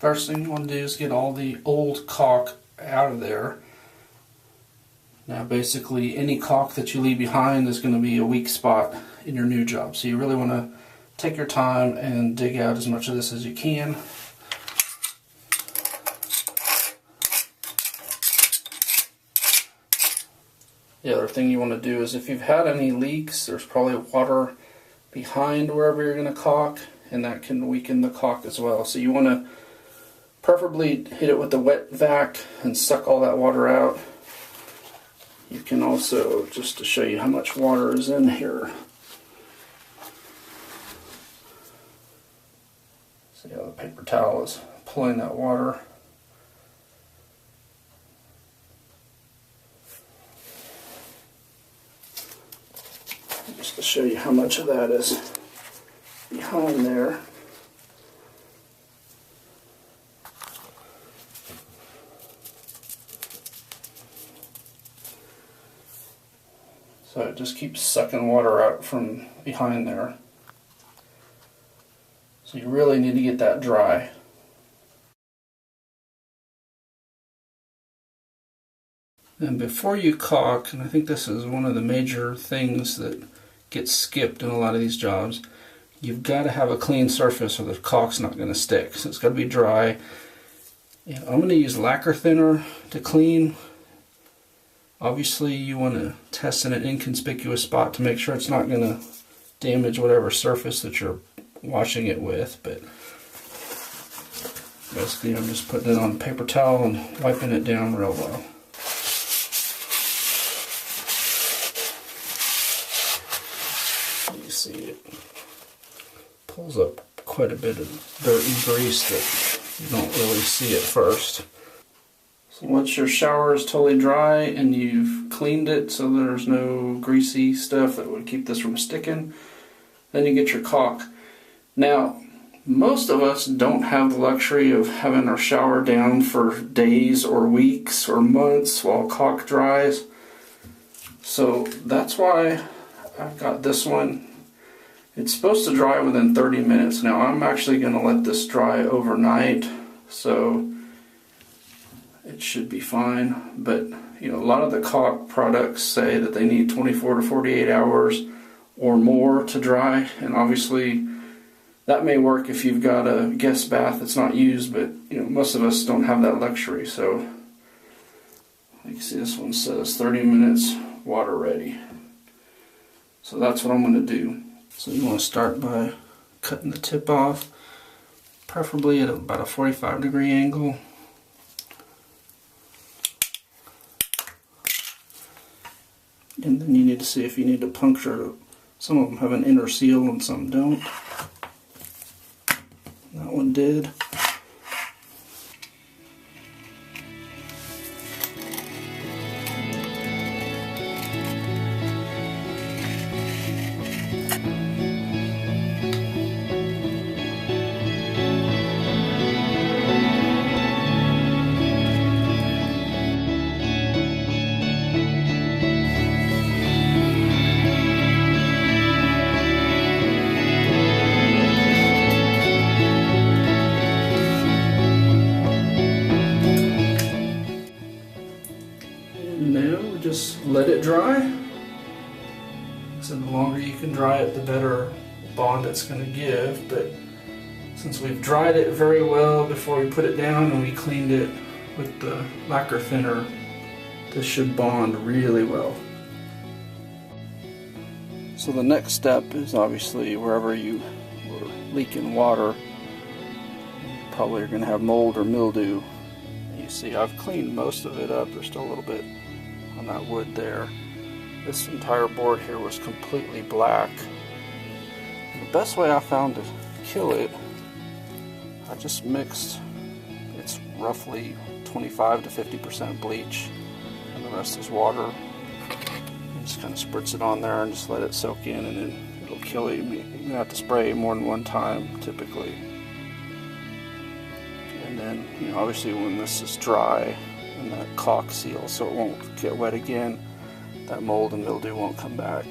First thing you want to do is get all the old caulk out of there. Now basically any caulk that you leave behind is going to be a weak spot in your new job. So you really want to take your time and dig out as much of this as you can. The other thing you want to do is if you've had any leaks, there's probably water behind wherever you're going to caulk, and that can weaken the caulk as well. So you want to preferably hit it with a wet vac and suck all that water out. You can also, just to show you how much water is in here, see how the paper towel is pulling that water. Just to show you how much of that is behind there. So it just keeps sucking water out from behind there. So you really need to get that dry. And before you caulk, and I think this is one of the major things that gets skipped in a lot of these jobs, you've got to have a clean surface or the caulk's not going to stick. So it's got to be dry. And I'm going to use lacquer thinner to clean. Obviously you want to test in an inconspicuous spot to make sure it's not going to damage whatever surface that you're washing it with, but basically I'm just putting it on a paper towel and wiping it down real well. You see it pulls up quite a bit of dirt and grease that you don't really see at first. Once your shower is totally dry and you've cleaned it so there's no greasy stuff that would keep this from sticking, then you get your caulk. Now, most of us don't have the luxury of having our shower down for days or weeks or months while caulk dries. So that's why I've got this one. It's supposed to dry within 30 minutes. Now I'm actually going to let this dry overnight, so it should be fine. But you know, a lot of the caulk products say that they need 24 to 48 hours or more to dry, and obviously that may work if you've got a guest bath that's not used, but you know, most of us don't have that luxury. So you can see this one says 30 minutes water ready. So that's what I'm going to do. So you want to start by cutting the tip off, preferably at about a 45-degree angle. And then you need to see if you need to puncture. Some of them have an inner seal and some don't. That one did. Just let it dry. So the longer you can dry it, the better bond it's going to give. But since we've dried it very well before we put it down and we cleaned it with the lacquer thinner, this should bond really well. So the next step is obviously wherever you were leaking water, you probably are going to have mold or mildew. You see I've cleaned most of it up. There's still a little bit on that wood there. This entire board here was completely black. And the best way I found to kill it, I just mixed, it's roughly 25 to 50% bleach and the rest is water. And just kind of spritz it on there and just let it soak in, and then it'll kill it. You have to spray more than one time typically. And then, you know, obviously when this is dry, and that caulk seal so it won't get wet again, that mold and mildew won't come back.